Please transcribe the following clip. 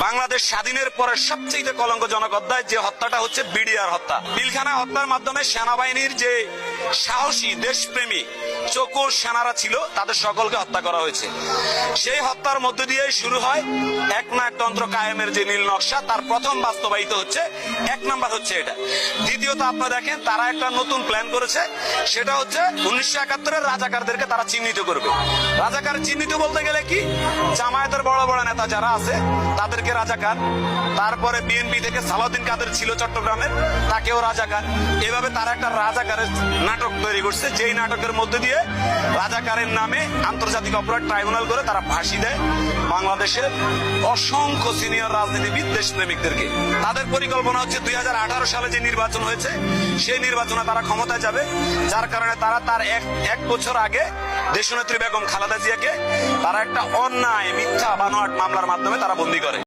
বাংলাদেশ স্বাধীনের পরে সবচেয়ে কলঙ্কজনক অধ্যায় যে হত্যাটা হচ্ছে বিডিআর হত্যা। পিলখানা হত্যার মাধ্যমে সেনাবাহিনীর যে সাহসী দেশপ্রেমী চকুর সেনারা ছিল তাদের সকলকে হত্যা করা হয়েছে। সেই হত্যার মধ্য দিয়ে শুরু হয় একনায়কতন্ত্র কায়েমের যে নীল নকশা, তার প্রথম বাস্তবায়িত হচ্ছে। এক নাম্বার হচ্ছে এটা। দ্বিতীয়ত আপনারা দেখেন তারা একটা নতুন প্ল্যান করেছে, সেটা হচ্ছে 1971-এর রাজাকারদেরকে তারা চিহ্নিত করবে। রাজাকার চিহ্নিত বলতে গেলে কি, জামায়াতের বড় বড় নেতা যারা আছে তাদেরকে রাজাকার, তারপরে বিএনপি থেকে সালাউদ্দিন কাদের ছিল চট্টগ্রামের, তাকেও রাজাকার। এভাবে তারা একটা রাজাকারের নাটক তৈরি করছে, যেই নাটকের মধ্যে দিয়ে রাজাকারের নামে আন্তর্জাতিক অপরাধ ট্রাইব্যুনাল করে তারা ফাঁসি দেয় বাংলাদেশের অসংখ্য সিনিয়র রাজনীতিবিদ দেশপ্রেমিকদেরকে। তাদের পরিকল্পনা হচ্ছে 2018 সালে যে নির্বাচন হয়েছে সেই নির্বাচনে তারা ক্ষমতায় যাবে, যার কারণে তারা তার এক বছর আগে দেশনেত্রী বেগম খালেদা জিয়াকে তারা একটা অন্যায় মিথ্যা বানোয়াট মামলার মাধ্যমে তারা বন্দী করে।